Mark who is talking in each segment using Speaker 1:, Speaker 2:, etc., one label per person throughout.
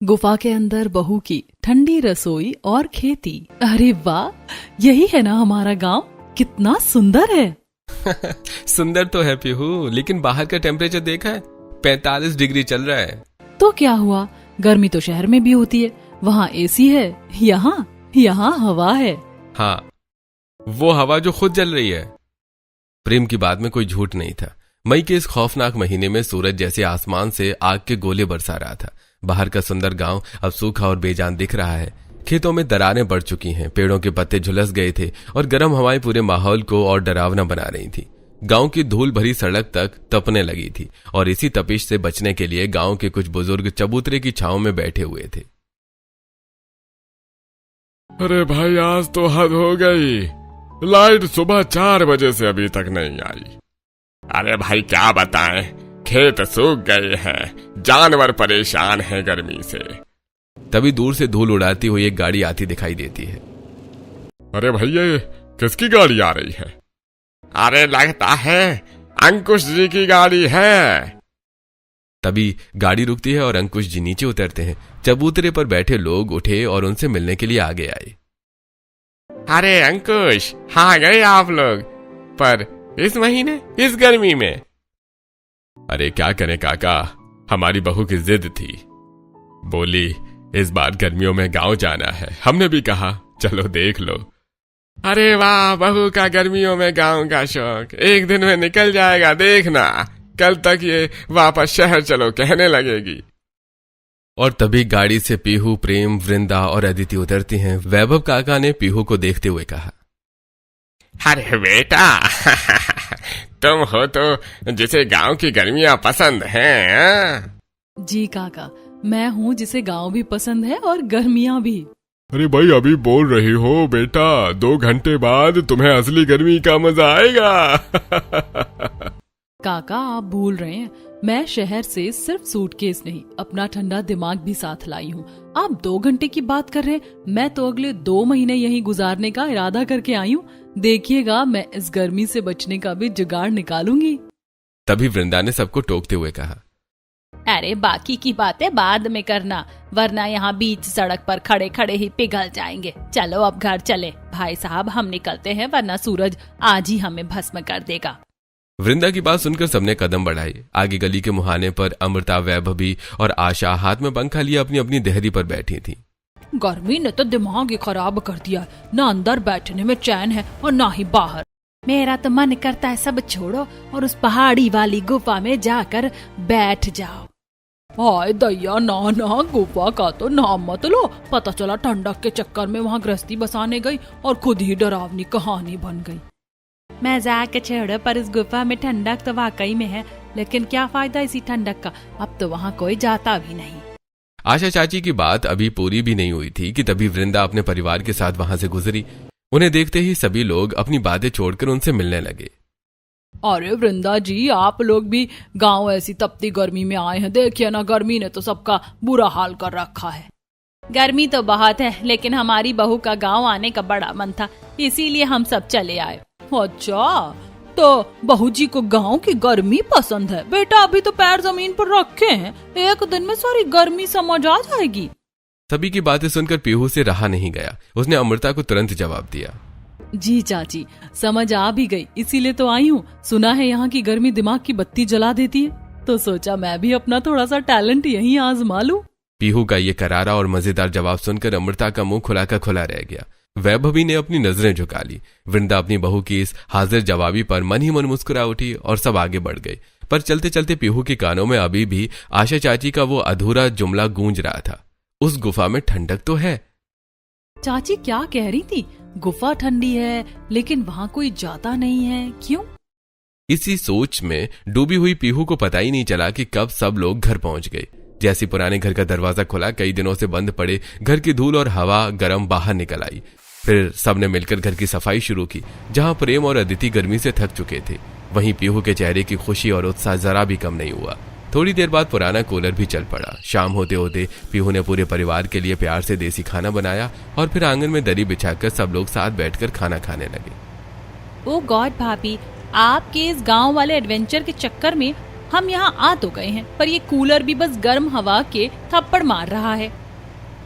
Speaker 1: गुफा के अंदर बहू की ठंडी रसोई और खेती। अरे वाह, यही है ना हमारा गांव, कितना सुंदर है।
Speaker 2: सुंदर तो है पीहू, लेकिन बाहर का टेम्परेचर देखा है? 45 डिग्री चल रहा है।
Speaker 1: तो क्या हुआ, गर्मी तो शहर में भी होती है, वहाँ एसी है, यहाँ हवा है।
Speaker 2: हाँ, वो हवा जो खुद जल रही है। प्रेम की बात में कोई झूठ नहीं था। मई के इस खौफनाक महीने में सूरज जैसे आसमान से आग के गोले बरसा रहा था। बाहर का सुंदर गांव अब सूखा और बेजान दिख रहा है। खेतों में दरारें पड़ चुकी हैं, पेड़ों के पत्ते झुलस गए थे और गर्म हवाएं पूरे माहौल को और डरावना बना रही थी। गांव की धूल भरी सड़क तक तपने लगी थी और इसी तपिश से बचने के लिए गांव के कुछ बुजुर्ग चबूतरे की छांव में बैठे हुए थे।
Speaker 3: अरे भाई, आज तो हद हो गई, लाइट सुबह 4 बजे से अभी तक नहीं आई। अरे भाई क्या बताएं, खेत सूख गए हैं, जानवर परेशान हैं गर्मी से।
Speaker 2: तभी दूर से धूल उड़ाती हुई एक गाड़ी आती दिखाई देती है।
Speaker 3: अरे भाई, ये किसकी गाड़ी आ रही है? अरे लगता है अंकुश जी की गाड़ी है।
Speaker 2: तभी गाड़ी रुकती है और अंकुश जी नीचे उतरते हैं। चबूतरे पर बैठे लोग उठे और उनसे मिलने के लिए आगे आए।
Speaker 3: अरे अंकुश, हाँ गए आप लोग, पर इस महीने, इस गर्मी में? अरे क्या करें काका, हमारी बहू की जिद थी, बोली इस बार गर्मियों में गांव जाना है। हमने भी कहा चलो देख लो। अरे वाह, बहू का गर्मियों में गांव का शौक एक दिन में निकल जाएगा, देखना कल तक ये वापस शहर चलो कहने लगेगी।
Speaker 2: और तभी गाड़ी से पीहू, प्रेम, वृंदा और अदिति उतरती हैं। वैभव काका ने पीहू को देखते हुए कहा,
Speaker 3: अरे बेटा तुम हो तो जिसे गांव की गर्मियां पसंद हैं।
Speaker 1: जी काका, मैं हूँ जिसे गांव भी पसंद है और गर्मियाँ भी।
Speaker 3: अरे भाई, अभी बोल रही हो बेटा, 2 घंटे बाद तुम्हें असली गर्मी का मजा आएगा।
Speaker 1: काका आप भूल रहे हैं, मैं शहर से सिर्फ सूटकेस नहीं, अपना ठंडा दिमाग भी साथ लाई हूँ। आप 2 घंटे की बात कर रहे हैं, मैं तो अगले 2 महीने यहीं गुजारने का इरादा करके आई हूँ। देखिएगा, मैं इस गर्मी से बचने का भी जुगाड़ निकालूंगी।
Speaker 2: तभी वृंदा ने सबको टोकते हुए कहा,
Speaker 4: अरे बाकी की बातें बाद में करना, वरना यहाँ बीच सड़क पर खड़े खड़े ही पिघल जाएंगे। चलो अब घर चले भाई साहब, हम निकलते हैं, वरना सूरज आज ही हमें भस्म कर देगा।
Speaker 2: वृंदा की बात सुनकर सबने कदम बढ़ाए। आगे गली के मुहाने पर अमृता, वैभवी और आशा हाथ में पंखा लिए अपनी अपनी देहरी पर बैठी थी।
Speaker 4: गर्मी ने तो दिमाग ही खराब कर दिया, ना अंदर बैठने में चैन है और ना ही बाहर। मेरा तो मन करता है सब छोड़ो और उस पहाड़ी वाली गुफा में जाकर बैठ जाओ।
Speaker 1: हाय दैया, ना गुफा का तो नाम मत लो। पता चला ठंडक के चक्कर में वहाँ गृहस्थी बसाने गई और खुद ही डरावनी कहानी बन गई।
Speaker 4: मजाक छोड़ो, पर इस गुफा में ठंडक तो वाकई में है, लेकिन क्या फायदा इसी ठंडक का, अब तो वहाँ कोई जाता भी नहीं।
Speaker 2: आशा चाची की बात अभी पूरी भी नहीं हुई थी कि तभी वृंदा अपने परिवार के साथ वहां से गुजरी। उन्हें देखते ही सभी लोग अपनी बातें छोड़कर उनसे मिलने लगे।
Speaker 1: अरे वृंदा जी, आप लोग भी गांव ऐसी तपती गर्मी में आए हैं, देखिए ना, गर्मी ने तो सबका बुरा हाल कर रखा है।
Speaker 4: गर्मी तो बहुत है, लेकिन हमारी बहू का गांव आने का बड़ा मन था, इसीलिए हम सब चले आए।
Speaker 1: अच्छा, तो बहू जी को गांव की गर्मी पसंद है। बेटा अभी तो पैर जमीन पर रखे हैं, एक दिन में सारी गर्मी समझ आ जाएगी।
Speaker 2: सभी की बातें सुनकर पीहू से रहा नहीं गया। उसने अमृता को तुरंत जवाब दिया,
Speaker 1: जी चाची, समझ आ भी गई, इसीलिए तो आई हूँ। सुना है यहाँ की गर्मी दिमाग की बत्ती जला देती है, तो सोचा मैं भी अपना थोड़ा सा टैलेंट यहीं आजमा लूं।
Speaker 2: पीहू का ये करारा और मजेदार जवाब सुनकर अमृता का मुंह खुला का खुला रह गया। वैभवी ने अपनी नजरें झुका ली। वृंदा अपनी बहू की इस हाजिर जवाबी पर मन ही मन मुस्कुरा उठी और सब आगे बढ़ गए। पर चलते चलते पीहू के कानों में अभी भी आशा चाची का वो अधूरा जुमला गूंज रहा था, उस गुफा में ठंडक तो है।
Speaker 1: चाची क्या कह रही थी? गुफा ठंडी है, लेकिन वहाँ कोई जाता नहीं है, क्यों?
Speaker 2: इसी सोच में डूबी हुई पीहू को पता ही नहीं चला कि कब सब लोग घर पहुंच गए। जैसे पुराने घर का दरवाजा खुला, कई दिनों से बंद पड़े घर की धूल और हवा गर्म बाहर निकल आई। फिर सबने मिलकर घर की सफाई शुरू की। जहां प्रेम और अदिति गर्मी से थक चुके थे, वहीं पीहू के चेहरे की खुशी और उत्साह जरा भी कम नहीं हुआ। थोड़ी देर बाद पुराना कूलर भी चल पड़ा। शाम होते होते पीहू ने पूरे परिवार के लिए प्यार से देसी खाना बनाया और फिर आंगन में दरी बिछाकर सब लोग साथ बैठकर खाना खाने लगे।
Speaker 4: ओ गॉड भाभी, आपके इस गांव वाले एडवेंचर के चक्कर में हम यहाँ आ तो गए हैं, पर ये कूलर भी बस गर्म हवा के थप्पड़ मार रहा है।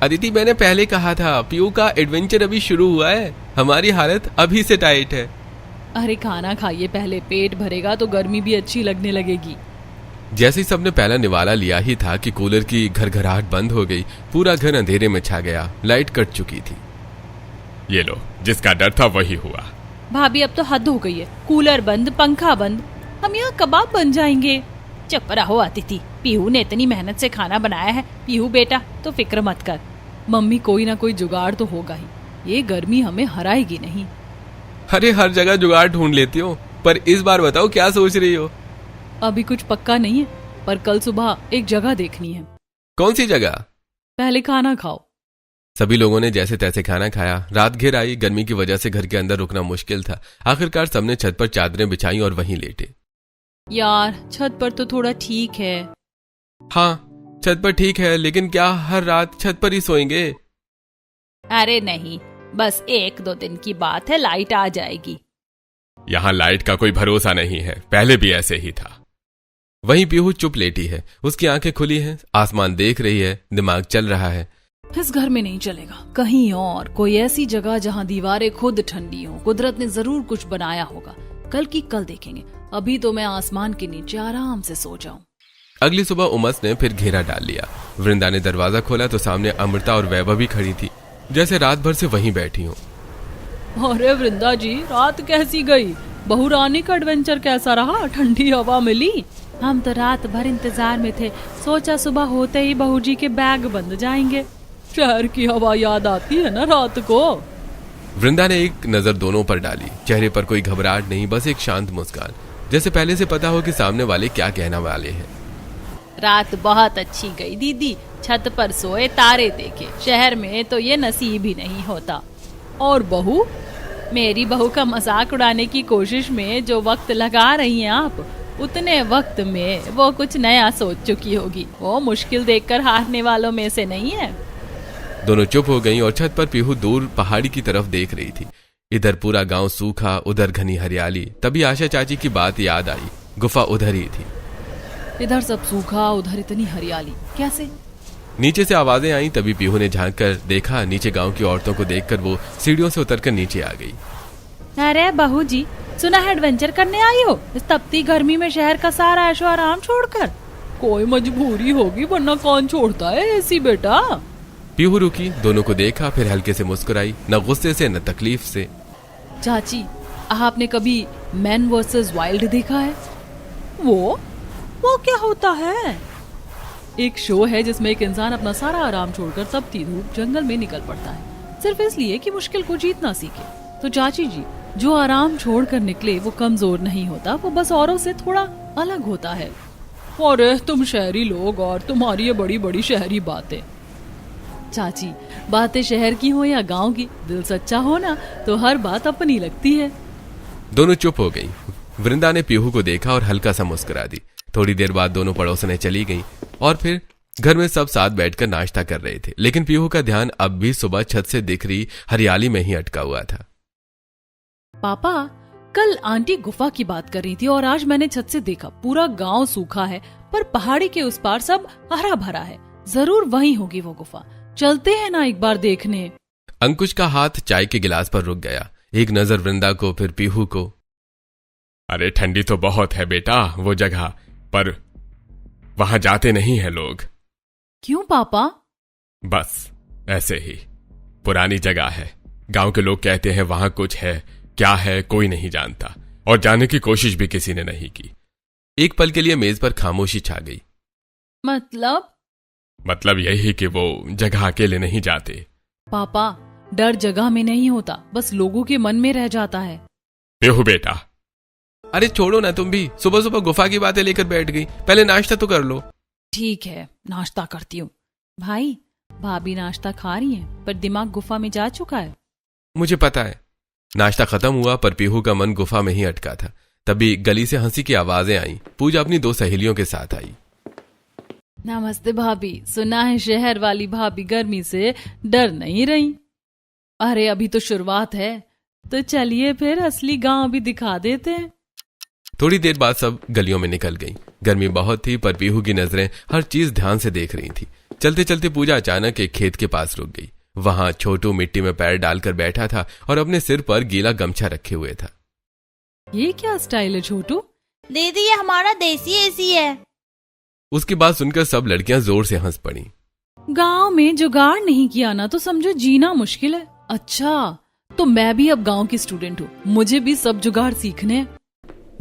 Speaker 2: अदिति, मैंने पहले कहा था पीहू का एडवेंचर अभी शुरू हुआ है, हमारी हालत अभी से टाइट है।
Speaker 1: अरे खाना खाइए पहले, पेट भरेगा तो गर्मी भी अच्छी लगने लगेगी।
Speaker 2: जैसे ही सबने पहला निवाला लिया ही था कि कूलर की घरघराहट बंद हो गई। पूरा घर अंधेरे में छा गया, लाइट कट चुकी थी।
Speaker 3: ये लो, जिसका डर था वही हुआ।
Speaker 4: भाभी अब तो हद हो गई है, कूलर बंद, पंखा बंद, हम यहाँ कबाब बन जाएंगे। चुप रहो अतिथि, पीहू ने इतनी मेहनत से खाना बनाया है। पीहू बेटा तो फिक्र मत कर।
Speaker 1: मम्मी कोई ना कोई जुगाड़ तो होगा ही, ये गर्मी हमें हराएगी नहीं।
Speaker 2: अरे हर जगह जुगाड़ ढूंढ लेती हो, पर इस बार बताओ क्या सोच रही हो?
Speaker 1: अभी कुछ पक्का नहीं है, पर कल सुबह एक जगह देखनी है।
Speaker 2: कौन सी जगह?
Speaker 1: पहले खाना खाओ।
Speaker 2: सभी लोगों ने जैसे तैसे खाना खाया। रात घिर आई, गर्मी की वजह से घर के अंदर रुकना मुश्किल था। आखिरकार सबने छत पर चादरें बिछाई और वहीं लेटे।
Speaker 1: यार छत पर तो थोड़ा ठीक है।
Speaker 2: हाँ, छत पर ठीक है, लेकिन क्या हर रात छत पर ही सोएंगे?
Speaker 4: अरे नहीं, बस 1-2 दिन की बात है, लाइट आ जाएगी।
Speaker 3: यहाँ लाइट का कोई भरोसा नहीं है, पहले भी ऐसे ही था।
Speaker 2: वहीं पीहू चुप लेटी है, उसकी आंखें खुली हैं, आसमान देख रही है, दिमाग चल रहा है।
Speaker 1: इस घर में नहीं चलेगा, कहीं और कोई ऐसी जगह जहाँ दीवारें खुद ठंडी हो। कुदरत ने जरूर कुछ बनाया होगा, कल की कल देखेंगे। अभी तो मैं आसमान के नीचे आराम से सो जाऊं।
Speaker 2: अगली सुबह उमस ने फिर घेरा डाल लिया। वृंदा ने दरवाजा खोला तो सामने अमृता और वैभव भी खड़ी थी, जैसे रात भर से वहीं बैठी हो।
Speaker 1: अरे वृंदा जी, रात कैसी गई? बहू रानी का एडवेंचर कैसा रहा? ठंडी हवा मिली?
Speaker 4: हम तो रात भर इंतजार में थे, सोचा सुबह होते ही बहू जी के बैग बंद जाएंगे।
Speaker 1: शहर की हवा याद आती है ना रात को।
Speaker 2: वृंदा ने एक नजर दोनों पर डाली। चेहरे पर कोई घबराहट नहीं, बस एक शांत मुस्कान, जैसे पहले से पता हो कि सामने वाले क्या कहने वाले हैं।
Speaker 4: रात बहुत अच्छी गई दीदी, छत पर सोए, तारे देखे। शहर में तो ये नसीब ही नहीं होता।
Speaker 1: और बहू?
Speaker 4: मेरी बहू का मजाक उड़ाने की कोशिश में जो वक्त लगा रही हैं आप, उतने वक्त में वो कुछ नया सोच चुकी होगी। वो मुश्किल देखकर हारने वालों में से नहीं है।
Speaker 2: दोनों चुप हो गईं और छत पर पीहू दूर पहाड़ी की तरफ देख रही थी। इधर पूरा गांव सूखा, उधर घनी हरियाली। तभी आशा चाची की बात याद आई, गुफा उधर ही थी।
Speaker 1: इधर सब सूखा, उधर इतनी हरियाली, कैसे?
Speaker 2: नीचे से आवाजें आई, तभी पीहू ने झांक कर देखा। नीचे गांव की औरतों को देखकर वो सीढ़ियों से उतरकर नीचे आ गई।
Speaker 4: अरे बहू जी, सुना है एडवेंचर करने आई हो इस तपती गर्मी में, शहर का सारा ऐशो आराम छोड़कर?
Speaker 1: कोई मजबूरी होगी, वरना कौन छोड़ता है एसी बेटा।
Speaker 2: पीहू रुकी, दोनों को देखा, फिर हल्के से मुस्कुराई, न गुस्से से न तकलीफ से।
Speaker 1: चाची, आपने कभी मैन वर्सेस वाइल्ड देखा है? वो क्या होता है? एक शो है जिसमें एक इंसान अपना सारा आराम छोड़कर तपती धूप जंगल में निकल पड़ता है, सिर्फ इसलिए कि मुश्किल को जीतना सीखे। तो चाची जी, जो आराम छोड़कर निकले वो कमजोर नहीं होता, वो बस औरों से थोड़ा अलग होता है। अरे तुम शहरी लोग और तुम्हारी ये बड़ी बड़ी शहरी बातें। चाची, बातें शहर की हो या गांव की, दिल सच्चा हो ना तो हर बात अपनी लगती है।
Speaker 2: दोनों चुप हो गईं। वृंदा ने पीहू को देखा और हल्का सा मुस्कुरा दी। थोड़ी देर बाद दोनों पड़ोसनें चली गईं और फिर घर में सब साथ बैठकर नाश्ता कर रहे थे। लेकिन पीहू का ध्यान अब भी सुबह छत से दिख रही हरियाली में ही अटका हुआ था।
Speaker 1: पापा, कल आंटी गुफा की बात कर रही थी और आज मैंने छत से देखा, पूरा गांव सूखा है पर पहाड़ी के उस पार सब हरा भरा है। जरूर वहीं होगी वो गुफा, चलते हैं ना एक बार देखने।
Speaker 2: अंकुश का हाथ चाय के गिलास पर रुक गया। एक नजर वृंदा को, फिर पीहू को।
Speaker 3: अरे ठंडी तो बहुत है बेटा वो जगह, पर वहां जाते नहीं है लोग।
Speaker 1: क्यों पापा?
Speaker 3: बस ऐसे ही, पुरानी जगह है। गांव के लोग कहते हैं वहां कुछ है, क्या है कोई नहीं जानता, और जाने की कोशिश भी किसी ने नहीं की।
Speaker 2: एक पल के लिए मेज पर खामोशी छा गई।
Speaker 3: मतलब यही कि वो जगह अकेले नहीं जाते।
Speaker 1: पापा, डर जगह में नहीं होता, बस लोगों के मन में रह जाता है।
Speaker 3: पीहू बेटा।
Speaker 2: अरे छोड़ो ना, तुम भी सुबह सुबह गुफा की बातें लेकर बैठ गई। पहले नाश्ता तो कर लो।
Speaker 1: ठीक है, नाश्ता करती हूँ।
Speaker 4: भाई, भाभी नाश्ता खा रही हैं, पर दिमाग गुफा में जा चुका है।
Speaker 2: मुझे पता है। नाश्ता खत्म हुआ पर पीहू का मन गुफा में ही अटका था। तभी गली से हंसी की आवाजें आई। पूजा अपनी 2 सहेलियों के साथ आई।
Speaker 1: नमस्ते भाभी, सुना है शहर वाली भाभी गर्मी से डर नहीं रही। अरे अभी तो शुरुआत है, तो चलिए फिर असली गांव भी दिखा देते हैं।
Speaker 2: थोड़ी देर बाद सब गलियों में निकल गईं। गर्मी बहुत थी पर पीहू की नजरें हर चीज ध्यान से देख रही थी। चलते चलते पूजा अचानक एक खेत के पास रुक गई। वहां छोटू मिट्टी में पैर डालकर बैठा था और अपने सिर पर गीला गमछा रखे हुए था।
Speaker 1: ये क्या स्टाइल है छोटू?
Speaker 4: दीदी ये हमारा देसी एसी है।
Speaker 2: उसकी बात सुनकर सब लड़कियां जोर से हंस पड़ी।
Speaker 1: गांव में जुगाड़ नहीं किया ना तो समझो जीना मुश्किल है। अच्छा, तो मैं भी अब गांव की स्टूडेंट हूँ, मुझे भी सब जुगाड़ सीखने हैं।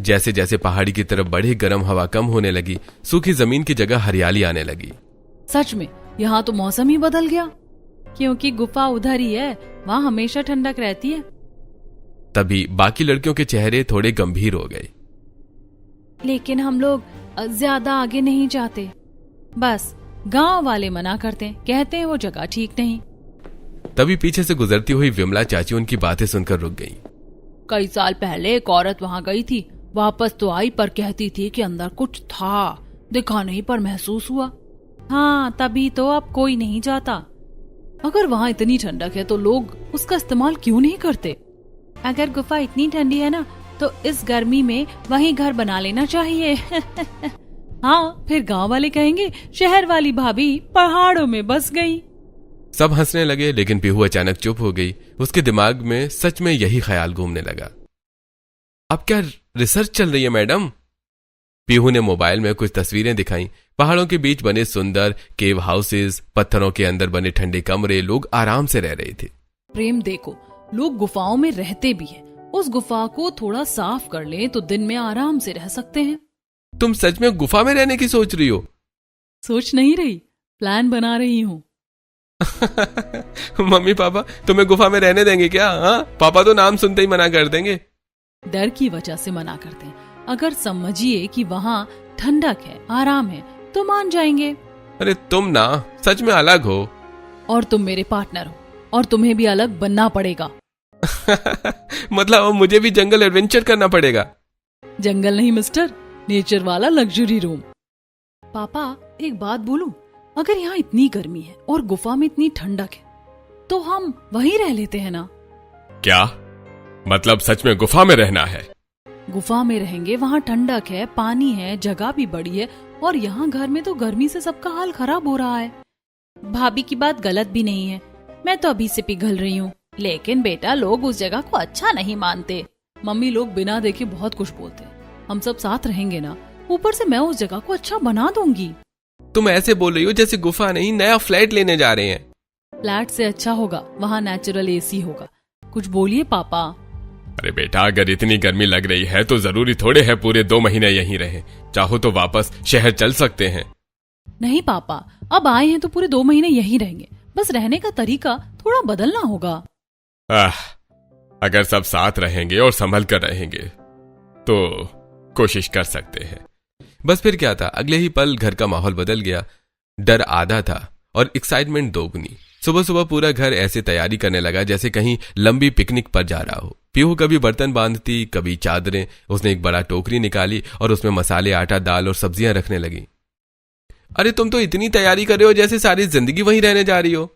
Speaker 2: जैसे जैसे पहाड़ी की तरफ बढ़े गर्म हवा कम होने लगी, सूखी जमीन की जगह हरियाली आने लगी।
Speaker 1: सच में यहाँ तो मौसम ही बदल गया, क्योंकि गुफा उधर ही है, वहाँ हमेशा ठंडक रहती है।
Speaker 2: तभी बाकी लड़कियों के चेहरे थोड़े गंभीर हो गए।
Speaker 1: लेकिन हम लोग ज्यादा आगे नहीं जाते, बस गांव वाले मना करते हैं, कहते हैं वो जगह ठीक नहीं।
Speaker 2: तभी पीछे से गुजरती हुई विमला चाची उनकी बातें सुनकर रुक गई।
Speaker 1: कई साल पहले एक औरत वहाँ गई थी, वापस तो आई पर कहती थी कि अंदर कुछ था, दिखा नहीं पर महसूस हुआ। हाँ, तभी तो अब कोई नहीं जाता। अगर वहाँ इतनी ठंडक है तो लोग उसका इस्तेमाल क्यों नहीं करते? अगर गुफा इतनी ठंडी है ना तो इस गर्मी में वहीं घर बना लेना चाहिए। हाँ, फिर गांव वाले कहेंगे शहर वाली भाभी पहाड़ों में बस गई।
Speaker 2: सब हंसने लगे, लेकिन पीहू अचानक चुप हो गई। उसके दिमाग में सच में यही ख्याल घूमने लगा। अब क्या रिसर्च चल रही है मैडम? पीहू ने मोबाइल में कुछ तस्वीरें दिखाई। पहाड़ों के बीच बने सुंदर केव हाउसेस, पत्थरों के अंदर बने ठंडे कमरे, लोग आराम से रह रहे थे।
Speaker 1: प्रेम देखो, लोग गुफाओं में रहते भी हैं। उस गुफा को थोड़ा साफ कर लें तो दिन में आराम से रह सकते हैं।
Speaker 2: तुम सच में गुफा में रहने की सोच रही हो?
Speaker 1: सोच नहीं रही, प्लान बना रही हूँ।
Speaker 2: मम्मी पापा तुम्हें गुफा में रहने देंगे क्या? हाँ, पापा तो नाम सुनते ही मना कर देंगे।
Speaker 1: डर की वजह से मना करते हैं। अगर समझिए कि वहाँ ठंडक है, आराम है, तो मान जाएंगे।
Speaker 2: अरे तुम ना सच में अलग हो।
Speaker 1: और तुम मेरे पार्टनर हो, और तुम्हें भी अलग बनना पड़ेगा।
Speaker 2: मतलब अब मुझे भी जंगल एडवेंचर करना पड़ेगा?
Speaker 1: जंगल नहीं मिस्टर, नेचर वाला लग्जरी रूम। पापा एक बात बोलूं, अगर यहाँ इतनी गर्मी है और गुफा में इतनी ठंडक है तो हम वहीं रह लेते हैं ना?
Speaker 3: क्या मतलब सच में गुफा में रहना है?
Speaker 1: गुफा में रहेंगे, वहाँ ठंडक है, पानी है, जगह भी बड़ी है, और यहाँ घर में तो गर्मी से सबका हाल खराब हो रहा है। भाभी की बात गलत भी नहीं है, मैं तो अभी से पिघल रही हूँ।
Speaker 4: लेकिन बेटा लोग उस जगह को अच्छा नहीं मानते।
Speaker 1: मम्मी, लोग बिना देखे बहुत कुछ बोलते हैं। हम सब साथ रहेंगे ना, ऊपर से मैं उस जगह को अच्छा बना दूंगी।
Speaker 2: तुम ऐसे बोल रही हो जैसे गुफा नहीं नया फ्लैट लेने जा रहे हैं।
Speaker 1: फ्लैट से अच्छा होगा, वहाँ नेचुरल एसी होगा। कुछ बोलिए पापा।
Speaker 3: अरे बेटा अगर इतनी गर्मी लग रही है तो जरूरी थोड़े है पूरे 2 महीने यहीं रहे। चाहो तो वापस शहर चल सकते हैं।
Speaker 1: नहीं पापा, अब आए हैं तो पूरे 2 महीने यहीं रहेंगे, बस रहने का तरीका थोड़ा बदलना होगा।
Speaker 3: अगर सब साथ रहेंगे और संभल कर रहेंगे तो कोशिश कर सकते हैं।
Speaker 2: बस फिर क्या था, अगले ही पल घर का माहौल बदल गया। डर आधा था और एक्साइटमेंट दोगुनी। सुबह सुबह पूरा घर ऐसे तैयारी करने लगा जैसे कहीं लंबी पिकनिक पर जा रहा हो। पीहू कभी बर्तन बांधती, कभी चादरें। उसने एक बड़ा टोकरी निकाली और उसमें मसाले, आटा, दाल और सब्जियां रखने लगी। अरे तुम तो इतनी तैयारी कर रहे हो जैसे सारी जिंदगी वहीं रहने जा रही हो।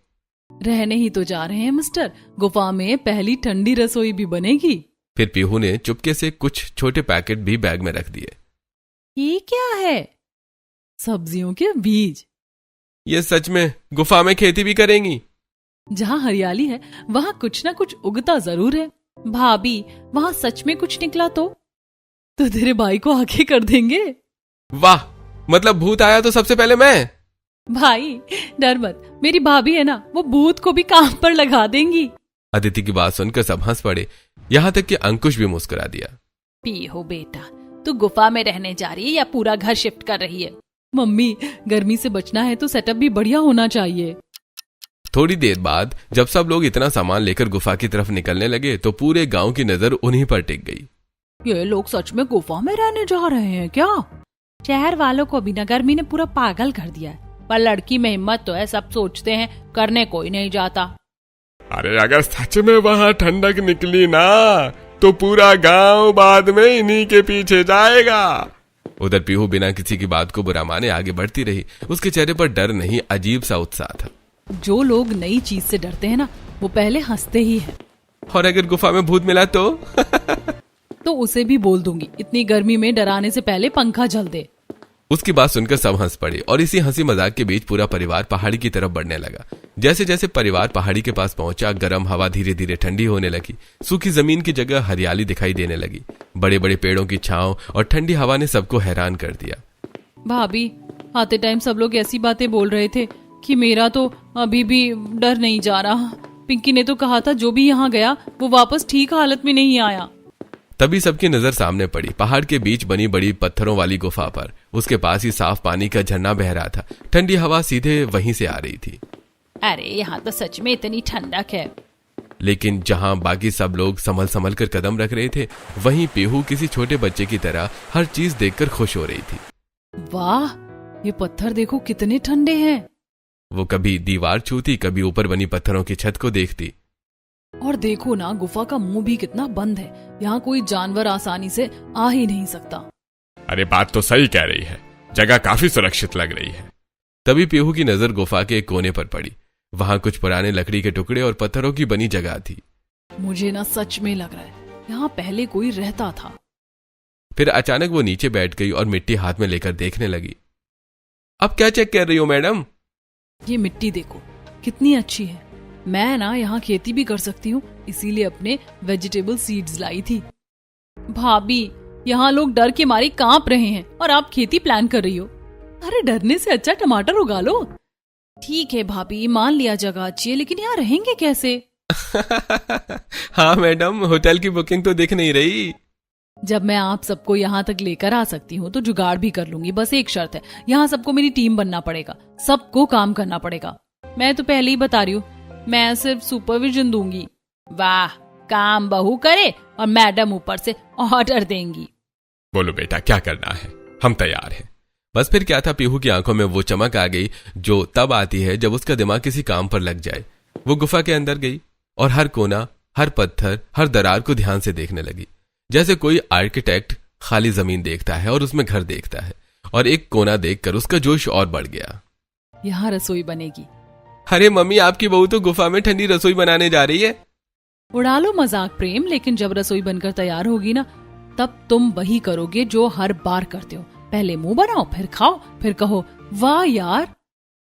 Speaker 1: रहने ही तो जा रहे हैं मिस्टर, गुफा में पहली ठंडी रसोई भी बनेगी।
Speaker 2: फिर पीहू ने चुपके से कुछ छोटे पैकेट भी बैग में रख दिए।
Speaker 1: ये क्या है? सब्जियों के बीज।
Speaker 2: ये सच में गुफा में खेती भी करेंगी?
Speaker 1: जहाँ हरियाली है वहाँ कुछ ना कुछ उगता जरूर है। भाभी, वहाँ सच में कुछ निकला तो तेरे भाई को आगे कर देंगे।
Speaker 2: वाह, मतलब भूत आया तो सबसे पहले मैं?
Speaker 1: भाई डर मत, मेरी भाभी है ना, वो भूत को भी काम पर लगा देंगी।
Speaker 2: अदिति की बात सुनकर सब हंस पड़े, यहाँ तक कि अंकुश भी मुस्कुरा दिया।
Speaker 4: पीहू बेटा, तू गुफा में रहने जा रही है या पूरा घर शिफ्ट कर रही है?
Speaker 1: मम्मी, गर्मी से बचना है तो सेटअप भी बढ़िया होना चाहिए।
Speaker 2: थोड़ी देर बाद जब सब लोग इतना सामान लेकर गुफा की तरफ निकलने लगे तो पूरे गांव की नजर उन्हीं पर टिक गई।
Speaker 1: ये लोग सच में गुफा में रहने जा रहे हैं क्या?
Speaker 4: शहर वालों को भी ना गर्मी ने पूरा पागल कर दिया है, पर लड़की में हिम्मत तो है, सब सोचते हैं, करने कोई नहीं जाता।
Speaker 3: अरे अगर सच में वहाँ ठंडक निकली ना तो पूरा गांव बाद में इन्हीं के पीछे जाएगा।
Speaker 2: उधर पीहू बिना किसी की बात को बुरा माने आगे बढ़ती रही। उसके चेहरे पर डर नहीं, अजीब सा उत्साह था।
Speaker 1: जो लोग नई चीज से डरते हैं ना, वो पहले हंसते ही हैं।
Speaker 2: और अगर गुफा में भूत मिला तो?
Speaker 1: तो उसे भी बोल दूंगी इतनी गर्मी में डराने से पहले पंखा जल दे।
Speaker 2: उसकी बात सुनकर सब हंस पड़े और इसी हंसी मजाक के बीच पूरा परिवार पहाड़ी की तरफ बढ़ने लगा। जैसे जैसे परिवार पहाड़ी के पास पहुंचा, गर्म हवा धीरे धीरे ठंडी होने लगी। सूखी जमीन की जगह हरियाली दिखाई देने लगी। बड़े बड़े पेड़ों की छांव और ठंडी हवा ने सबको हैरान कर दिया।
Speaker 1: भाभी, आते टाइम सब लोग ऐसी बातें बोल रहे थे कि मेरा तो अभी भी डर नहीं जा रहा। पिंकी ने तो कहा था जो भी यहाँ गया वो वापस ठीक हालत में नहीं आया।
Speaker 2: तभी सबकी नजर सामने पड़ी, पहाड़ के बीच बनी बड़ी पत्थरों वाली गुफा पर। उसके पास ही साफ पानी का झरना बह रहा था। ठंडी हवा सीधे वहीं से आ रही थी।
Speaker 4: अरे यहाँ तो सच में इतनी ठंडक है।
Speaker 2: लेकिन जहां बाकी सब लोग संभल संभल कर कदम रख रहे थे, वहीं पीहू किसी छोटे बच्चे की तरह हर चीज देखकर खुश हो रही थी।
Speaker 1: वाह, ये पत्थर देखो कितने ठंडे हैं।
Speaker 2: वो कभी दीवार छूती, कभी ऊपर बनी पत्थरों की छत को देखती।
Speaker 1: और देखो ना, गुफा का मुंह भी कितना बंद है। यहाँ कोई जानवर आसानी से आ ही नहीं सकता।
Speaker 3: अरे बात तो सही कह रही है, जगह काफी सुरक्षित लग रही है।
Speaker 2: तभी पीहू की नजर गुफा के एक कोने पर पड़ी। वहां कुछ पुराने लकड़ी के टुकड़े और पत्थरों की बनी जगह थी।
Speaker 1: मुझे ना सच में लग रहा है यहाँ पहले कोई रहता था।
Speaker 2: फिर अचानक वो नीचे बैठ गई और मिट्टी हाथ में लेकर देखने लगी। अब क्या चेक कर रही हो मैडम?
Speaker 1: ये मिट्टी देखो कितनी अच्छी है। मैं ना यहाँ खेती भी कर सकती हूँ, इसीलिए अपने वेजिटेबल सीड्स लाई थी। भाभी, यहाँ लोग डर के मारे कांप रहे हैं और आप खेती प्लान कर रही हो। अरे डरने से अच्छा टमाटर उगा लो। ठीक है भाभी, मान लिया जगह अच्छी है, लेकिन यहाँ रहेंगे कैसे?
Speaker 2: हाँ मैडम, होटल की बुकिंग तो दिख नहीं रही।
Speaker 1: जब मैं आप सबको यहाँ तक लेकर आ सकती हूँ तो जुगाड़ भी कर लूंगी। बस एक शर्त है, यहाँ सबको मेरी टीम बनना पड़ेगा, सबको काम करना पड़ेगा। मैं तो पहले ही बता रही हूँ, मैं सिर्फ सुपरविजन दूंगी।
Speaker 4: वाह, काम बहू करे और मैडम ऊपर से ऑर्डर देंगी।
Speaker 3: बोलो बेटा, क्या करना है, हम तैयार हैं।
Speaker 2: बस फिर क्या था, पीहू की आंखों में वो चमक आ गई जो तब आती है जब उसका दिमाग किसी काम पर लग जाए। वो गुफा के अंदर गई और हर कोना, हर पत्थर, हर दरार को ध्यान से देखने लगी, जैसे कोई आर्किटेक्ट खाली जमीन देखता है और उसमें घर देखता है। और एक कोना देखकर उसका जोश और बढ़ गया।
Speaker 1: यहाँ रसोई बनेगी।
Speaker 2: अरे मम्मी, आपकी बहू तो गुफा में ठंडी रसोई बनाने जा रही है।
Speaker 1: उड़ा लो मजाक प्रेम, लेकिन जब रसोई बनकर तैयार होगी ना, तब तुम वही करोगे जो हर बार करते हो। पहले मुंह बनाओ, फिर खाओ, फिर कहो वाह यार।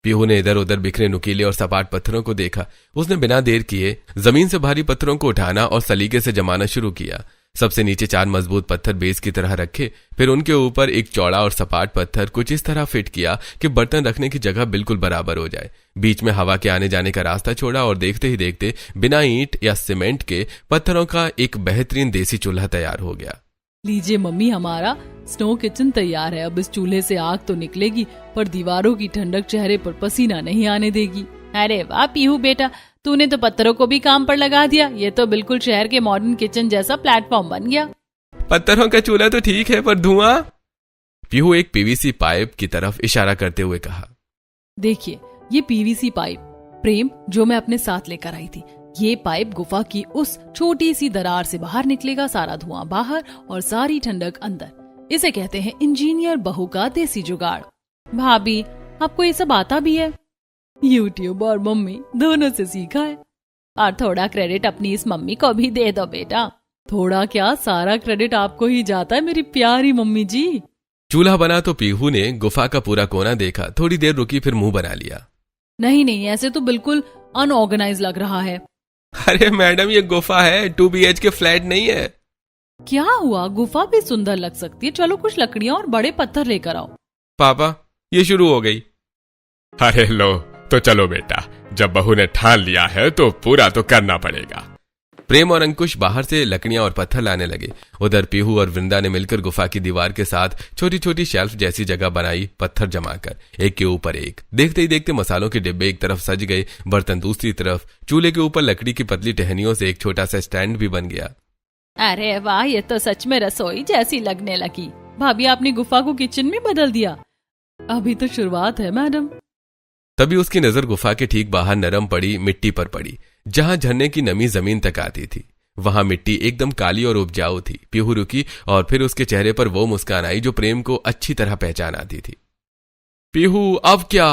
Speaker 2: पीहू ने इधर उधर बिखरे नुकीले और सपाट पत्थरों को देखा। उसने बिना देर किए जमीन से भारी पत्थरों को उठाना और सलीके से जमाना शुरू किया। सबसे नीचे 4 मजबूत पत्थर बेस की तरह रखे, फिर उनके ऊपर एक चौड़ा और सपाट पत्थर कुछ इस तरह फिट किया कि बर्तन रखने की जगह बिल्कुल बराबर हो जाए। बीच में हवा के आने जाने का रास्ता छोड़ा और देखते ही देखते बिना ईंट या सीमेंट के पत्थरों का एक बेहतरीन देसी चूल्हा तैयार हो गया।
Speaker 1: लीजिए मम्मी, हमारा स्नो किचन तैयार है। अब इस चूल्हे से आग तो निकलेगी, पर दीवारों की ठंडक चेहरे पर पसीना नहीं आने देगी।
Speaker 4: अरे वाह पीहू बेटा, तूने तो पत्थरों को भी काम पर लगा दिया। ये तो बिल्कुल शहर के मॉडर्न किचन जैसा प्लेटफॉर्म बन गया।
Speaker 2: पत्थरों का चूल्हा तो ठीक है, पर धुआं? पीहू एक पीवीसी पाइप की तरफ इशारा करते हुए कहा।
Speaker 1: देखिए, ये पीवीसी पाइप प्रेम जो मैं अपने साथ लेकर आई थी। ये पाइप गुफा की उस छोटी सी दरार से बाहर निकलेगा, सारा धुआं बाहर और सारी ठंडक अंदर। इसे कहते हैं इंजीनियर बहू का देसी जुगाड़।
Speaker 4: भाभी, आपको ये सब आता भी है?
Speaker 1: यूट्यूब और मम्मी दोनों से सीखा है।
Speaker 4: और थोड़ा क्रेडिट अपनी इस मम्मी को भी दे दो बेटा।
Speaker 1: थोड़ा क्या, सारा क्रेडिट आपको ही जाता है मेरी प्यारी मम्मी जी।
Speaker 2: चूल्हा बना तो पीहू ने गुफा का पूरा कोना देखा, थोड़ी देर रुकी, फिर मुंह बना लिया।
Speaker 1: नहीं, ऐसे तो बिल्कुल अनऑर्गेनाइज लग रहा है।
Speaker 2: अरे मैडम, ये गुफा है, 2 BHK फ्लैट नहीं है।
Speaker 1: क्या हुआ, गुफा भी सुंदर लग सकती है। चलो कुछ लकड़ियां और बड़े पत्थर लेकर आओ।
Speaker 2: पापा, ये शुरू हो गई।
Speaker 3: अरे लो, तो चलो बेटा, जब बहू ने ठान लिया है तो पूरा तो करना पड़ेगा।
Speaker 2: प्रेम और अंकुश बाहर से लकड़ियां और पत्थर लाने लगे। उधर पीहू और वृंदा ने मिलकर गुफा की दीवार के साथ छोटी छोटी शेल्फ जैसी जगह बनाई, पत्थर जमाकर एक के ऊपर एक। देखते ही देखते मसालों के डिब्बे एक तरफ सज गए, बर्तन दूसरी तरफ। चूल्हे के ऊपर लकड़ी की पतली टहनियों से एक छोटा सा स्टैंड भी बन गया।
Speaker 4: अरे वाह, ये तो सच में रसोई जैसी लगने लगी।
Speaker 1: भाभी, आपने गुफा को किचन में बदल दिया। अभी तो शुरुआत है मैडम।
Speaker 2: तभी उसकी नजर गुफा के ठीक बाहर नरम पड़ी मिट्टी पर पड़ी, जहां झरने की नमी जमीन तक आती थी। वहां मिट्टी एकदम काली और उपजाऊ थी। पीहू रुकी और फिर उसके चेहरे पर वो मुस्कान आई जो प्रेम को अच्छी तरह पहचान आती थी। पीहू, अब क्या?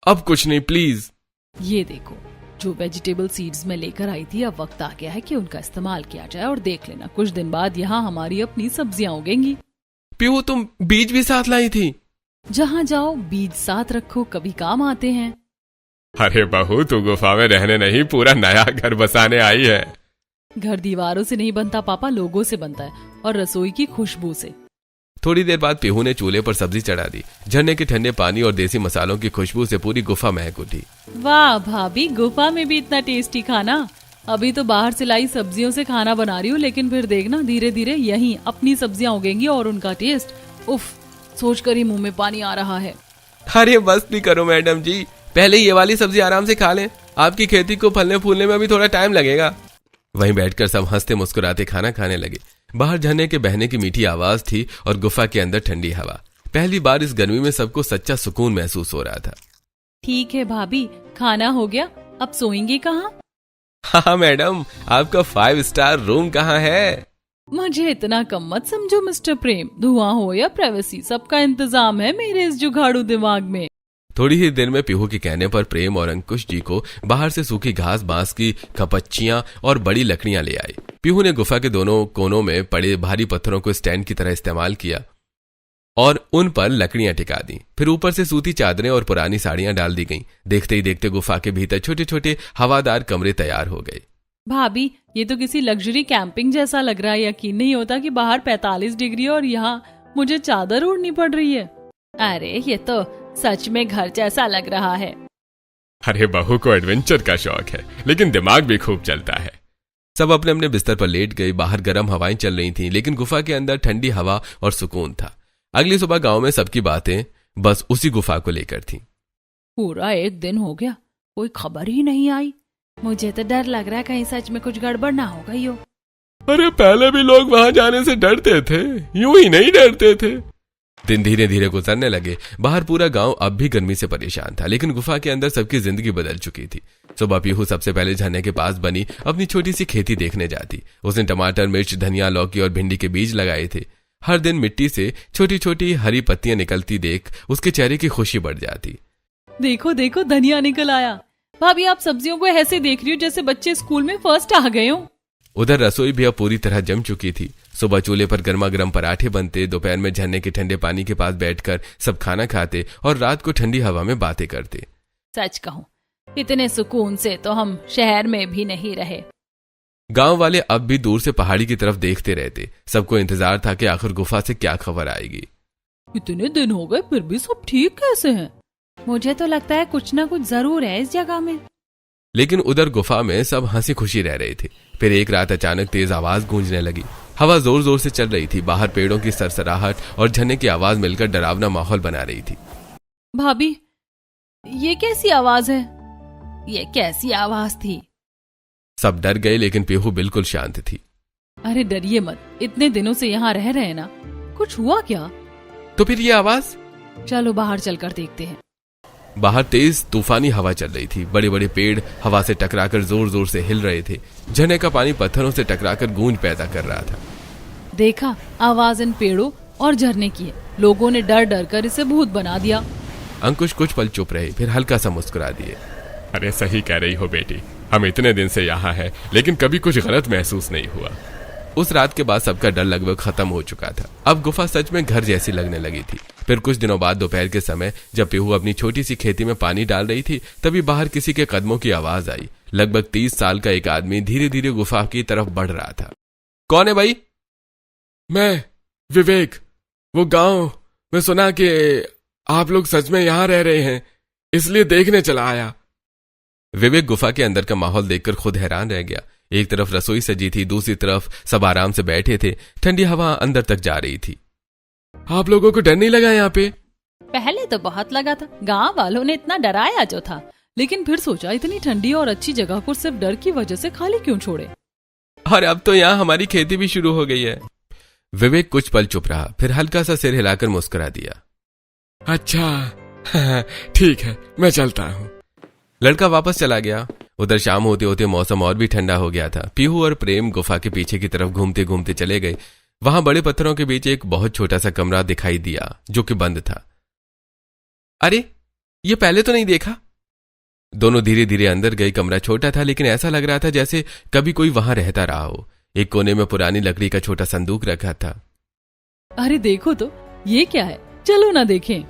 Speaker 2: अब कुछ नहीं, प्लीज।
Speaker 1: ये देखो, जो वेजिटेबल सीड्स में लेकर आई थी, अब वक्त आ गया है कि उनका इस्तेमाल किया जाए। और देख लेना, कुछ दिन बाद यहाँ हमारी अपनी सब्जियां उगेंगी।
Speaker 2: पीहू, तुम बीज भी साथ लाई थी?
Speaker 1: जहाँ जाओ बीज साथ रखो, कभी काम आते हैं।
Speaker 3: अरे बहू, तू गुफा में रहने नहीं, पूरा नया घर बसाने आई है।
Speaker 1: घर दीवारों से नहीं बनता पापा, लोगों से बनता है, और रसोई की खुशबू से।
Speaker 2: थोड़ी देर बाद पीहू ने चूल्हे पर सब्जी चढ़ा दी। झरने के ठंडे पानी और देसी मसालों की खुशबू से पूरी गुफा महक उठी।
Speaker 1: वाह भाभी, गुफा में भी इतना टेस्टी खाना। अभी तो बाहर से लाई सब्जियों से खाना बना रही हूँ, लेकिन फिर देखना धीरे धीरे यहीं अपनी सब्जियां उगेंगी और उनका टेस्ट, उफ, सोचकर ही मुंह में पानी आ रहा है।
Speaker 2: अरे बस भी करो मैडम जी, पहले ये वाली सब्जी आराम से खा लें। आपकी खेती को फलने फूलने में अभी थोड़ा टाइम लगेगा। वहीं बैठकर सब हंसते मुस्कुराते खाना खाने लगे। बाहर झरने के बहने की मीठी आवाज थी और गुफा के अंदर ठंडी हवा। पहली बार इस गर्मी में सबको सच्चा सुकून महसूस हो रहा था।
Speaker 1: ठीक है भाभी, खाना हो गया, अब सोएंगे कहाँ?
Speaker 2: हाँ मैडम, आपका 5 स्टार रूम कहाँ है?
Speaker 1: मुझे इतना कम मत समझो मिस्टर प्रेम। धुआं हो या प्राइवेसी, सबका इंतजाम है मेरे इस जुगाड़ू दिमाग में।
Speaker 2: थोड़ी ही देर में पीहू के कहने पर प्रेम और अंकुश जी को बाहर से सूखी घास, बांस की खपच्चियां और बड़ी लकड़ियां ले आए। पीहू ने गुफा के दोनों कोनों में पड़े भारी पत्थरों को स्टैंड की तरह इस्तेमाल किया और उन पर लकड़ियां टिका दी। फिर ऊपर से सूती चादरें और पुरानी साड़ियां डाल दी गईं। देखते ही देखते गुफा के भीतर छोटे छोटे हवादार कमरे तैयार हो गए।
Speaker 1: भाभी, ये तो किसी लग्जरी कैंपिंग जैसा लग रहा है। यकीन नहीं होता कि बाहर 45 डिग्री और यहाँ मुझे चादर ओढ़नी पड़ रही है।
Speaker 4: अरे ये तो सच में घर जैसा लग रहा है।
Speaker 3: अरे बहू को एडवेंचर का शौक है, लेकिन दिमाग भी खूब चलता है।
Speaker 2: सब अपने अपने बिस्तर पर लेट गए। बाहर गर्म हवाएं चल रही थीं, लेकिन गुफा के अंदर ठंडी हवा और सुकून था। अगली सुबह गांव में सबकी बातें बस उसी गुफा को लेकर थीं।
Speaker 1: पूरा एक दिन हो गया, कोई खबर ही नहीं आई।
Speaker 4: मुझे तो डर लग रहा है कहीं सच में कुछ गड़बड़ ना हो गई हो।
Speaker 3: अरे पहले भी लोग वहां जाने से डरते थे, यूं ही नहीं डरते थे।
Speaker 2: दिन धीरे धीरे गुजरने लगे। बाहर पूरा गांव अब भी गर्मी से परेशान था, लेकिन गुफा के अंदर सबकी जिंदगी बदल चुकी थी। सुबह पीहू सबसे पहले झरने के पास बनी अपनी छोटी सी खेती देखने जाती। उसने टमाटर, मिर्च, धनिया, लौकी और भिंडी के बीज लगाए थे। हर दिन मिट्टी से छोटी छोटी हरी पत्तियां निकलती देख उसके चेहरे की खुशी बढ़ जाती।
Speaker 1: देखो देखो, धनिया निकल आया। भाभी, आप सब्जियों को ऐसे देख रही हो जैसे बच्चे स्कूल में फर्स्ट आ गए हो।
Speaker 2: उधर रसोई भी अब पूरी तरह जम चुकी थी। सुबह चूल्हे पर गर्मा गर्म पराठे बनते, दोपहर में झरने के ठंडे पानी के पास बैठकर सब खाना खाते और रात को ठंडी हवा में बातें करते।
Speaker 4: सच कहूं, इतने सुकून से तो हम शहर में भी नहीं रहे।
Speaker 2: गांव वाले अब भी दूर से पहाड़ी की तरफ देखते रहते। सबको इंतजार था कि आखिर गुफा से क्या खबर आएगी।
Speaker 1: इतने दिन हो गए फिर भी सब ठीक कैसे हैं?
Speaker 4: मुझे तो लगता है कुछ ना कुछ जरूर है इस जगह में।
Speaker 2: लेकिन उधर गुफा में सब हंसी खुशी रह रहे थे। फिर एक रात अचानक तेज आवाज गूंजने लगी। हवा जोर जोर से चल रही थी। बाहर पेड़ों की सरसराहट और झरने की आवाज मिलकर डरावना माहौल बना रही थी।
Speaker 1: भाभी, ये कैसी आवाज है?
Speaker 4: ये कैसी आवाज थी?
Speaker 2: सब डर गए, लेकिन पीहू बिल्कुल शांत थी।
Speaker 1: अरे डरिए मत, इतने दिनों से यहाँ रह रहे हैं ना, कुछ हुआ क्या?
Speaker 2: तो फिर ये आवाज?
Speaker 1: चलो बाहर चलकर देखते हैं।
Speaker 2: बाहर तेज तूफानी हवा चल रही थी। बड़े बड़े पेड़ हवा से टकराकर जोर जोर से हिल रहे थे। झरने का पानी पत्थरों से टकराकर गूंज पैदा कर रहा था।
Speaker 1: देखा, आवाज इन पेड़ों और झरने की है। लोगों ने डर डर कर इसे भूत बना दिया।
Speaker 2: अंकुश कुछ पल चुप रहे, फिर हल्का सा मुस्कुरा दिए।
Speaker 3: अरे सही कह रही हो बेटी, हम इतने दिन से यहाँ हैं, लेकिन कभी कुछ गलत महसूस नहीं हुआ।
Speaker 2: उस रात के बाद सबका डर लगभग खत्म हो चुका था। अब गुफा सच में घर जैसी लगने लगी थी। फिर कुछ दिनों बाद दोपहर के समय जब पीहू अपनी छोटी सी खेती में पानी डाल रही थी, तभी बाहर किसी के कदमों की आवाज आई। लगभग 30 साल का एक आदमी धीरे धीरे गुफा की तरफ बढ़ रहा था। कौन है भाई?
Speaker 3: मैं विवेक। वो गांव में सुना कि आप लोग सच में यहाँ रह रहे हैं, इसलिए देखने चला आया।
Speaker 2: विवेक गुफा के अंदर का माहौल देखकर खुद हैरान रह गया। एक तरफ रसोई सजी थी, दूसरी तरफ सब आराम से बैठे थे। ठंडी हवा अंदर तक जा रही थी।
Speaker 3: आप लोगों को डर नहीं लगा यहाँ पे?
Speaker 4: पहले तो बहुत लगा था, गांव वालों ने इतना डराया जो था।
Speaker 1: लेकिन फिर सोचा इतनी ठंडी और अच्छी जगह को सिर्फ डर की वजह से खाली क्यों छोड़े।
Speaker 2: और अब तो यहाँ हमारी खेती भी शुरू हो गई है। विवेक कुछ पल चुप रहा, फिर हल्का सा सिर हिलाकर मुस्कुरा दिया।
Speaker 3: अच्छा ठीक है, मैं चलता हूँ।
Speaker 2: लड़का वापस चला गया। उधर शाम होते होते मौसम और भी ठंडा हो गया था। पीहू और प्रेम गुफा के पीछे की तरफ घूमते घूमते चले गए। वहां बड़े पत्थरों के बीच एक बहुत छोटा सा कमरा दिखाई दिया जो कि बंद था। अरे, ये पहले तो नहीं देखा। दोनों धीरे धीरे अंदर गए। कमरा छोटा था लेकिन ऐसा लग रहा था जैसे कभी कोई वहां रहता रहा हो। एक कोने में पुरानी लकड़ी का छोटा संदूक रखा था।
Speaker 1: अरे देखो तो, ये क्या है, चलो ना देखें।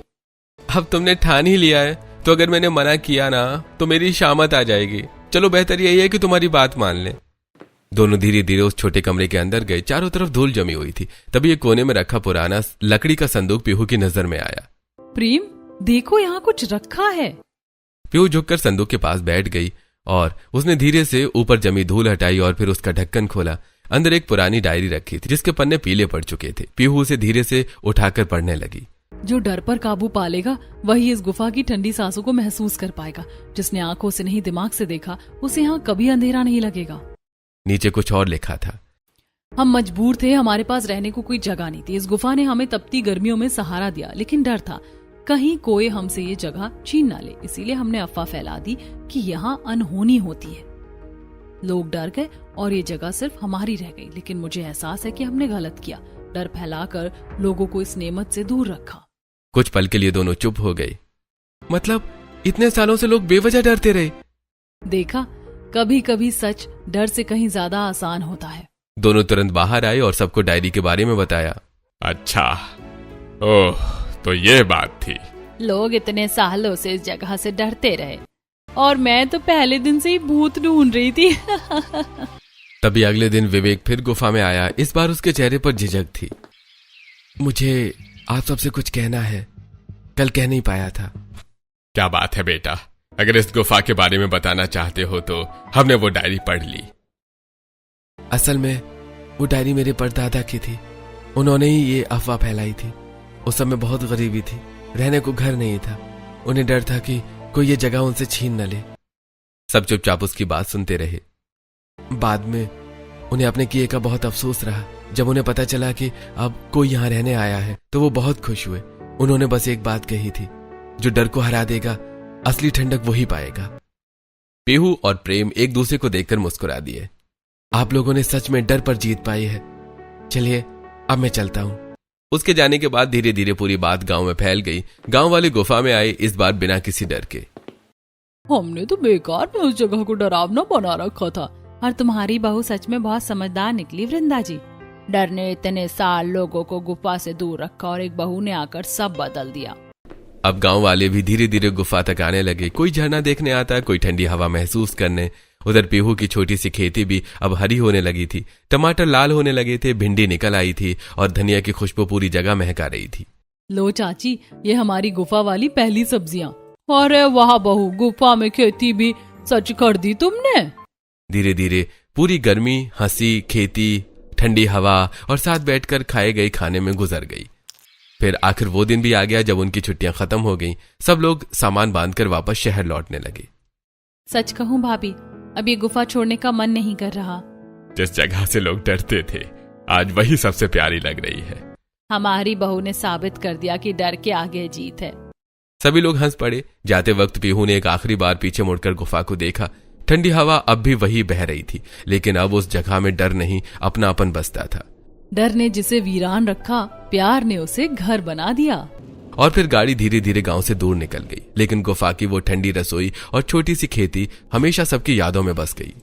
Speaker 2: अब तुमने ठान ही लिया है तो अगर मैंने मना किया ना तो मेरी शामत आ जाएगी। चलो बेहतर यही है कि तुम्हारी बात मान ले। दोनों धीरे धीरे उस छोटे कमरे के अंदर गए। चारों तरफ धूल जमी हुई थी। तभी एक कोने में रखा पुराना लकड़ी का संदूक पीहू की नजर में आया।
Speaker 1: प्रेम, देखो यहाँ कुछ रखा है।
Speaker 2: पीहू झुककर संदूक के पास बैठ गई और उसने धीरे से ऊपर जमी धूल हटाई और फिर उसका ढक्कन खोला। अंदर एक पुरानी डायरी रखी थी जिसके पन्ने पीले पड़ चुके थे। पीहू उसे धीरे से उठाकर पढ़ने लगी।
Speaker 1: जो डर पर काबू पा लेगा वही इस गुफा की ठंडी सांसों को महसूस कर पाएगा। जिसने आंखों से नहीं दिमाग से देखा उसे यहाँ कभी अंधेरा नहीं लगेगा।
Speaker 2: नीचे कुछ और लिखा था।
Speaker 1: हम मजबूर थे, हमारे पास रहने को कोई जगह नहीं थी। इस गुफा ने हमें तपती गर्मियों में सहारा दिया, लेकिन डर था कहीं कोई हमसे ये जगह छीन ना ले। इसीलिए हमने अफवाह फैला दी कि यहाँ अनहोनी होती है। लोग डर गए और ये जगह सिर्फ हमारी रह गई। लेकिन मुझे एहसास है कि हमने गलत किया, डर फैलाकर लोगों को इस नेमत से दूर रखा।
Speaker 2: कुछ पल के लिए दोनों चुप हो गए। मतलब इतने सालों से लोग बेवजह डरते रहे।
Speaker 1: देखा, कभी कभी सच डर से कहीं ज्यादा आसान होता है।
Speaker 2: दोनों तुरंत बाहर आए और सबको डायरी के बारे में बताया।
Speaker 3: अच्छा, ओह, तो ये बात थी।
Speaker 4: लोग इतने सालों से इस जगह से डरते रहे और मैं तो पहले दिन से ही भूत ढूंढ रही थी।
Speaker 2: तभी अगले दिन विवेक फिर गुफा में आया। इस बार उसके चेहरे पर झिझक थी। मुझे आप सबसे कुछ कहना है, कल कह नहीं पाया था।
Speaker 3: क्या बात है बेटा, अगर इस गुफा के बारे में बताना चाहते हो तो हमने वो डायरी पढ़ ली।
Speaker 2: असल में वो डायरी मेरे परदादा की थी। उन्होंने ही ये अफवाह फैलाई थी। उस समय बहुत गरीबी थी, रहने को घर नहीं था। उन्हें डर था कि कोई ये जगह उनसे छीन न ले। सब चुपचाप उसकी बात सुनते रहे। बाद में उन्हें अपने किए का बहुत अफसोस रहा। जब उन्हें पता चला कि अब कोई यहाँ रहने आया है तो वो बहुत खुश हुए। उन्होंने बस एक बात कही थी, जो डर को हरा देगा असली ठंडक वही पाएगा। पीहू और प्रेम एक दूसरे को देखकर मुस्कुरा दिए। आप लोगों ने सच में डर पर जीत पाई है। चलिए अब मैं चलता हूं। उसके जाने के बाद धीरे धीरे पूरी बात गांव में फैल गई। गांव वाले गुफा में आए, इस बार बिना किसी डर के।
Speaker 1: हमने तो बेकार में उस जगह को डरावना बना रखा था।
Speaker 4: और तुम्हारी बहू सच में बहुत समझदार निकली वृंदा जी। डर ने इतने साल लोगों को गुफा से दूर रखा और एक बहू ने आकर सब बदल दिया।
Speaker 2: अब गांव वाले भी धीरे धीरे गुफा तक आने लगे। कोई झरना देखने आता, कोई ठंडी हवा महसूस करने। उधर पीहू की छोटी सी खेती भी अब हरी होने लगी थी। टमाटर लाल होने लगे थे, भिंडी निकल आई थी और धनिया की खुशबू पूरी जगह महका रही थी।
Speaker 1: लो चाची, ये हमारी गुफा वाली पहली सब्जियां।
Speaker 4: अरे वाह बहू, गुफा में खेती भी सच कर दी तुमने।
Speaker 2: धीरे धीरे पूरी गर्मी, हंसी, खेती, ठंडी हवा और साथ बैठकर खाए गए खाने में गुजर गई। फिर आखिर वो दिन भी आ गया जब उनकी छुट्टियां खत्म हो गईं। सब लोग सामान बांधकर वापस शहर लौटने लगे।
Speaker 4: सच कहूं भाभी, अब ये गुफा छोड़ने का मन नहीं कर रहा।
Speaker 3: जिस जगह से लोग डरते थे आज वही सबसे प्यारी लग रही है।
Speaker 4: हमारी बहू ने साबित कर दिया कि डर के आगे जीत है।
Speaker 2: सभी लोग हंस पड़े। जाते वक्त पीहू ने एक आखिरी बार पीछे मुड़कर गुफा को देखा। ठंडी हवा अब भी वही बह रही थी, लेकिन अब उस जगह में डर नहीं, अपनापन बसता था।
Speaker 1: डर ने जिसे वीरान रखा, प्यार ने उसे घर बना दिया।
Speaker 2: और फिर गाड़ी धीरे धीरे गांव से दूर निकल गई, लेकिन गुफा की वो ठंडी रसोई और छोटी सी खेती हमेशा सबकी यादों में बस गई।